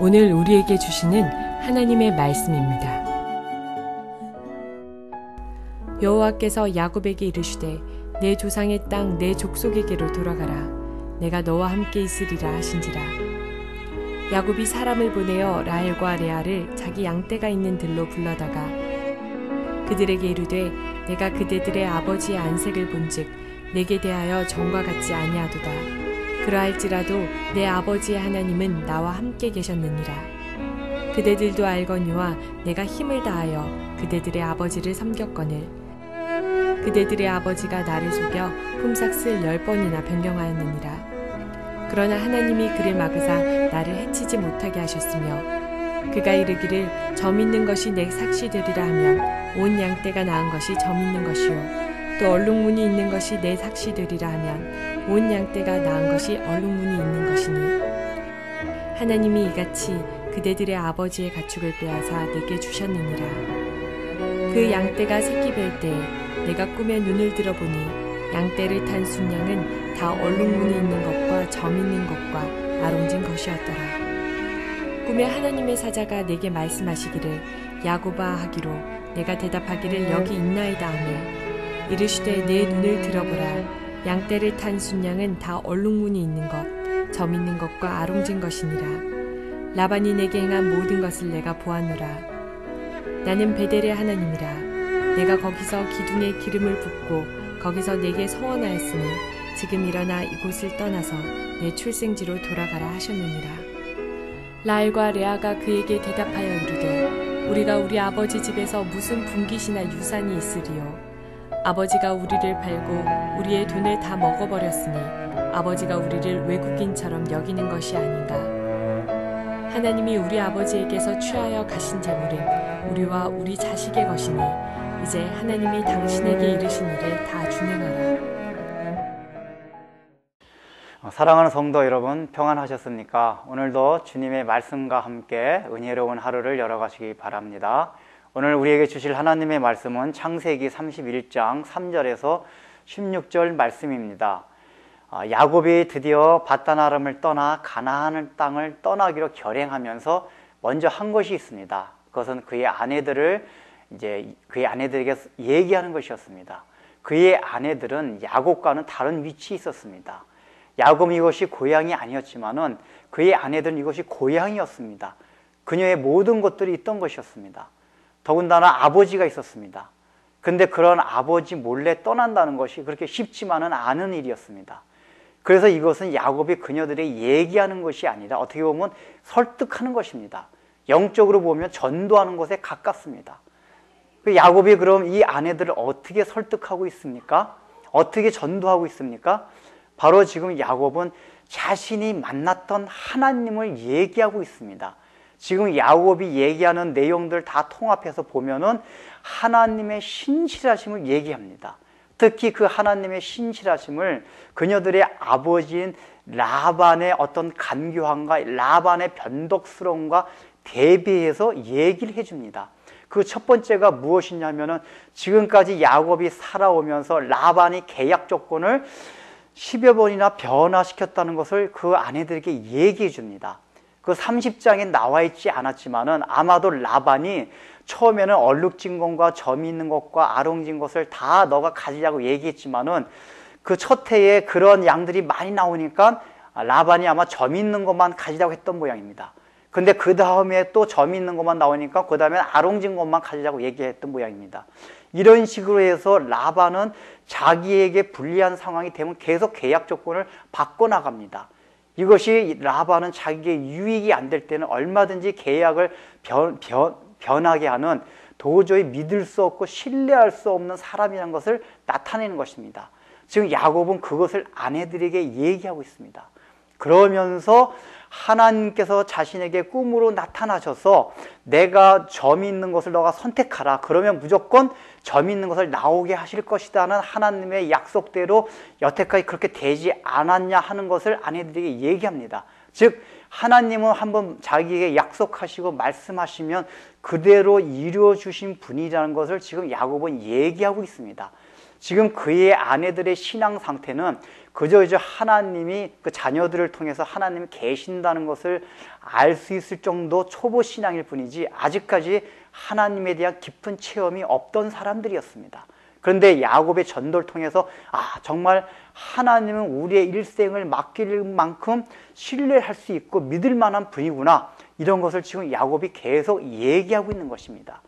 오늘 우리에게 주시는 하나님의 말씀입니다. 여호와께서 야곱에게 이르시되 내 조상의 땅 내 족속에게로 돌아가라. 내가 너와 함께 있으리라 하신지라. 야곱이 사람을 보내어 라헬과 레아를 자기 양떼가 있는 들로 불러다가 그들에게 이르되 내가 그대들의 아버지의 안색을 본즉 내게 대하여 전과 같지 아니하도다. 그러할지라도 내 아버지의 하나님은 나와 함께 계셨느니라. 그대들도 알거니와 내가 힘을 다하여 그대들의 아버지를 섬겼거늘 그대들의 아버지가 나를 속여 품삯을 10번이나 변경하였느니라. 그러나 하나님이 그를 막으사 나를 해치지 못하게 하셨으며 그가 이르기를 점 있는 것이 내 삭시되리라 하면 온 양떼가 낳은 것이 점 있는 것이요 또 얼룩무늬 있는 것이 내 삭시되리라 하면 온 양떼가 낳은 것이 얼룩무늬 있는 것이니 하나님이 이같이 그대들의 아버지의 가축을 빼앗아 내게 주셨느니라. 그 양떼가 새끼 뵐 때에 내가 꿈에 눈을 들어보니 양떼를 탄 순양은 다 얼룩무늬 있는 것과 점 있는 것과 아롱진 것이었더라. 꿈에 하나님의 사자가 내게 말씀하시기를 야곱아 하기로 내가 대답하기를 여기 있나이다 하며 이르시되 내 눈을 들어보라. 양떼를 탄 순양은 다 얼룩무늬 있는 것, 점 있는 것과 아롱진 것이니라. 라반이 내게 행한 모든 것을 내가 보았노라. 나는 베델의 하나님이라. 내가 거기서 기둥에 기름을 붓고 거기서 내게 서원하였으니 지금 일어나 이곳을 떠나서 내 출생지로 돌아가라 하셨느니라. 라헬과 레아가 그에게 대답하여 이르되 우리가 우리 아버지 집에서 무슨 분깃이나 유산이 있으리요. 아버지가 우리를 팔고 우리의 돈을 다 먹어버렸으니 아버지가 우리를 외국인처럼 여기는 것이 아닌가. 하나님이 우리 아버지에게서 취하여 가신 재물은 우리와 우리 자식의 것이니 이제 하나님이 당신에게 이르신 일을 다 준행하라. 사랑하는 성도 여러분, 평안하셨습니까? 오늘도 주님의 말씀과 함께 은혜로운 하루를 열어가시기 바랍니다. 오늘 우리에게 주실 하나님의 말씀은 창세기 31장 3절에서 16절 말씀입니다. 야곱이 드디어 밧단아람을 떠나 가나안 땅을 떠나기로 결행하면서 먼저 한 것이 있습니다. 그것은 그의 아내들에게 얘기하는 것이었습니다. 그의 아내들은 야곱과는 다른 위치에 있었습니다. 야곱은 이것이 고향이 아니었지만은 그의 아내들은 이것이 고향이었습니다. 그녀의 모든 것들이 있던 것이었습니다. 더군다나 아버지가 있었습니다. 근데 그런 아버지 몰래 떠난다는 것이 그렇게 쉽지만은 않은 일이었습니다. 그래서 이것은 야곱이 그녀들에게 얘기하는 것이 아니라 어떻게 보면 설득하는 것입니다. 영적으로 보면 전도하는 것에 가깝습니다. 야곱이 그럼 이 아내들을 어떻게 설득하고 있습니까? 어떻게 전도하고 있습니까? 바로 지금 야곱은 자신이 만났던 하나님을 얘기하고 있습니다. 지금 야곱이 얘기하는 내용들 다 통합해서 보면은 하나님의 신실하심을 얘기합니다. 특히 그 하나님의 신실하심을 그녀들의 아버지인 라반의 어떤 간교함과 라반의 변덕스러움과 대비해서 얘기를 해줍니다. 그 첫 번째가 무엇이냐면은 지금까지 야곱이 살아오면서 라반이 계약 조건을 10여 번이나 변화시켰다는 것을 그 아내들에게 얘기해 줍니다. 그 30장에 나와 있지 않았지만은 아마도 라반이 처음에는 얼룩진 것과 점이 있는 것과 아롱진 것을 다 너가 가지라고 얘기했지만은 그 첫 해에 그런 양들이 많이 나오니까 라반이 아마 점 있는 것만 가지라고 했던 모양입니다. 근데 그 다음에 또 점 있는 것만 나오니까 그 다음에 아롱진 것만 가지라고 얘기했던 모양입니다. 이런 식으로 해서 라반은 자기에게 불리한 상황이 되면 계속 계약 조건을 바꿔나갑니다. 이것이 라반은 자기에게 유익이 안 될 때는 얼마든지 계약을 변하게 하는 도저히 믿을 수 없고 신뢰할 수 없는 사람이라는 것을 나타내는 것입니다. 지금 야곱은 그것을 아내들에게 얘기하고 있습니다. 그러면서 하나님께서 자신에게 꿈으로 나타나셔서 내가 점 있는 것을 너가 선택하라. 그러면 무조건 점 있는 것을 나오게 하실 것이다는 하나님의 약속대로 여태까지 그렇게 되지 않았냐 하는 것을 아내들에게 얘기합니다. 즉 하나님은 한번 자기에게 약속하시고 말씀하시면 그대로 이루어 주신 분이라는 것을 지금 야곱은 얘기하고 있습니다. 지금 그의 아내들의 신앙 상태는 그저 하나님이 그 자녀들을 통해서 하나님이 계신다는 것을 알 수 있을 정도 초보 신앙일 뿐이지 아직까지 하나님에 대한 깊은 체험이 없던 사람들이었습니다. 그런데 야곱의 전도를 통해서 정말 하나님은 우리의 일생을 맡길 만큼 신뢰할 수 있고 믿을 만한 분이구나, 이런 것을 지금 야곱이 계속 얘기하고 있는 것입니다.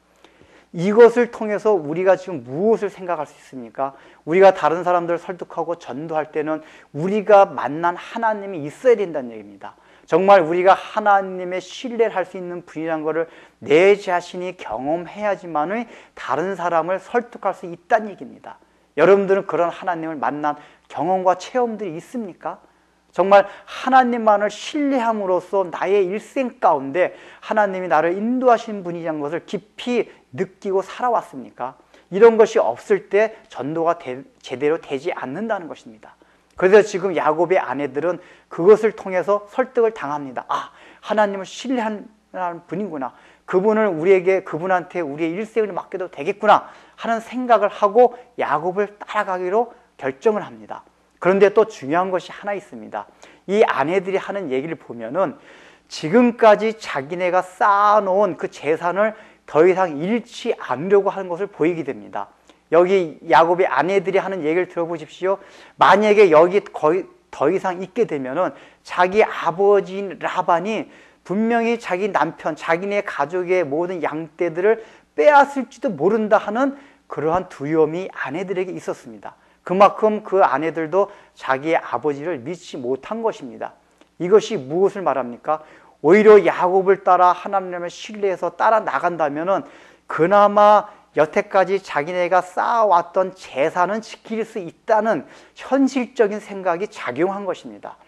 이것을 통해서 우리가 지금 무엇을 생각할 수 있습니까? 우리가 다른 사람들을 설득하고 전도할 때는 우리가 만난 하나님이 있어야 된다는 얘기입니다. 정말 우리가 하나님의 신뢰를 할 수 있는 분이라는 것을 내 자신이 경험해야지만 다른 사람을 설득할 수 있다는 얘기입니다. 여러분들은 그런 하나님을 만난 경험과 체험들이 있습니까? 정말 하나님만을 신뢰함으로써 나의 일생 가운데 하나님이 나를 인도하시는 분이라는 것을 깊이 느끼고 살아왔습니까? 이런 것이 없을 때 전도가 제대로 되지 않는다는 것입니다. 그래서 지금 야곱의 아내들은 그것을 통해서 설득을 당합니다. 하나님을 신뢰하는 분이구나, 그분한테 우리의 일생을 맡겨도 되겠구나 하는 생각을 하고 야곱을 따라가기로 결정을 합니다. 그런데 또 중요한 것이 하나 있습니다. 이 아내들이 하는 얘기를 보면은 지금까지 자기네가 쌓아놓은 그 재산을 더 이상 잃지 않으려고 하는 것을 보이게 됩니다. 여기 야곱의 아내들이 하는 얘기를 들어보십시오. 만약에 여기 거의 더 이상 있게 되면은 자기 아버지인 라반이 분명히 자기 남편, 자기네 가족의 모든 양떼들을 빼앗을지도 모른다 하는 그러한 두려움이 아내들에게 있었습니다. 그만큼 그 아내들도 자기의 아버지를 믿지 못한 것입니다. 이것이 무엇을 말합니까? 오히려 야곱을 따라 하나님을 신뢰해서 따라 나간다면은 그나마 여태까지 자기네가 쌓아왔던 재산은 지킬 수 있다는 현실적인 생각이 작용한 것입니다.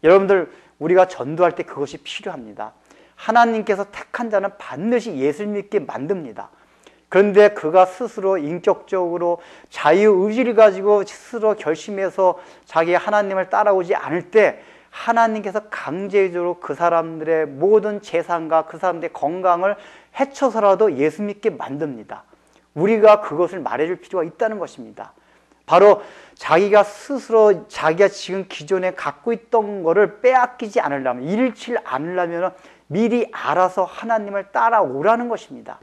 여러분들, 우리가 전도할 때 그것이 필요합니다. 하나님께서 택한 자는 반드시 예수를 믿게 만듭니다. 그런데 그가 스스로 인격적으로 자유의지를 가지고 스스로 결심해서 자기 하나님을 따라오지 않을 때 하나님께서 강제적으로 그 사람들의 모든 재산과 그 사람들의 건강을 해쳐서라도 예수 믿게 만듭니다. 우리가 그것을 말해줄 필요가 있다는 것입니다. 바로 자기가 스스로 자기가 지금 기존에 갖고 있던 거를 빼앗기지 않으려면, 잃지 않으려면 미리 알아서 하나님을 따라오라는 것입니다.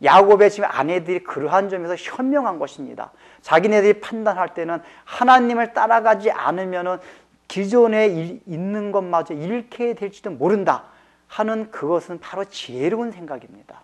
야곱의 지금 아내들이 그러한 점에서 현명한 것입니다. 자기네들이 판단할 때는 하나님을 따라가지 않으면 기존에 있는 것마저 잃게 될지도 모른다 하는, 그것은 바로 지혜로운 생각입니다.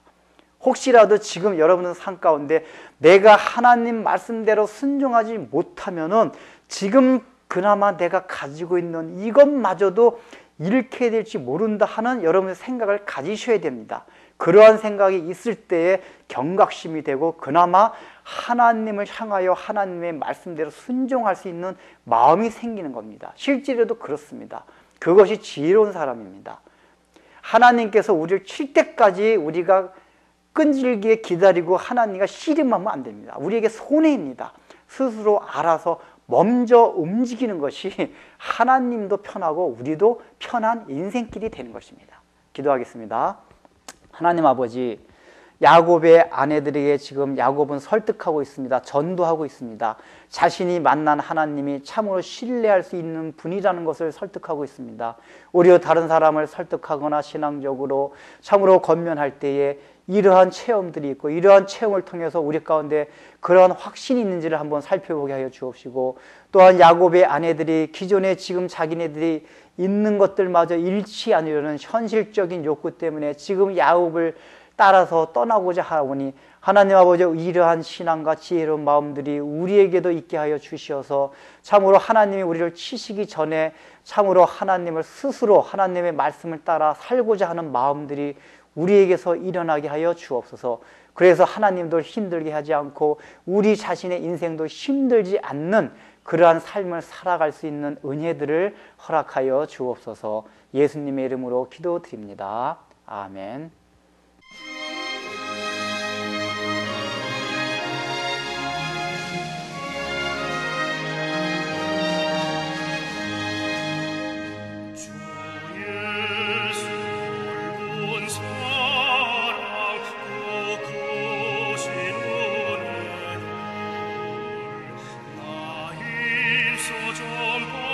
혹시라도 지금 여러분의 삶 가운데 내가 하나님 말씀대로 순종하지 못하면은 지금 그나마 내가 가지고 있는 이것마저도 잃게 될지 모른다 하는 여러분의 생각을 가지셔야 됩니다. 그러한 생각이 있을 때에 경각심이 되고 그나마 하나님을 향하여 하나님의 말씀대로 순종할 수 있는 마음이 생기는 겁니다. 실제로도 그렇습니다. 그것이 지혜로운 사람입니다. 하나님께서 우리를 칠 때까지 우리가 끈질기게 기다리고 하나님과 씨름하면 안 됩니다. 우리에게 손해입니다. 스스로 알아서 먼저 움직이는 것이 하나님도 편하고 우리도 편한 인생길이 되는 것입니다. 기도하겠습니다. 하나님 아버지, 야곱의 아내들에게 지금 야곱은 설득하고 있습니다. 전도하고 있습니다. 자신이 만난 하나님이 참으로 신뢰할 수 있는 분이라는 것을 설득하고 있습니다. 오히려 다른 사람을 설득하거나 신앙적으로 참으로 권면할 때에 이러한 체험들이 있고 이러한 체험을 통해서 우리 가운데 그러한 확신이 있는지를 한번 살펴보게 하여 주옵시고, 또한 야곱의 아내들이 기존에 지금 자기네들이 있는 것들마저 잃지 않으려는 현실적인 욕구 때문에 지금 야곱을 따라서 떠나고자 하오니 하나님 아버지, 이러한 신앙과 지혜로운 마음들이 우리에게도 있게 하여 주시어서 참으로 하나님이 우리를 치시기 전에 참으로 하나님을 스스로 하나님의 말씀을 따라 살고자 하는 마음들이 우리에게서 일어나게 하여 주옵소서. 그래서 하나님도 힘들게 하지 않고 우리 자신의 인생도 힘들지 않는 그러한 삶을 살아갈 수 있는 은혜들을 허락하여 주옵소서. 예수님의 이름으로 기도드립니다. 아멘. 좀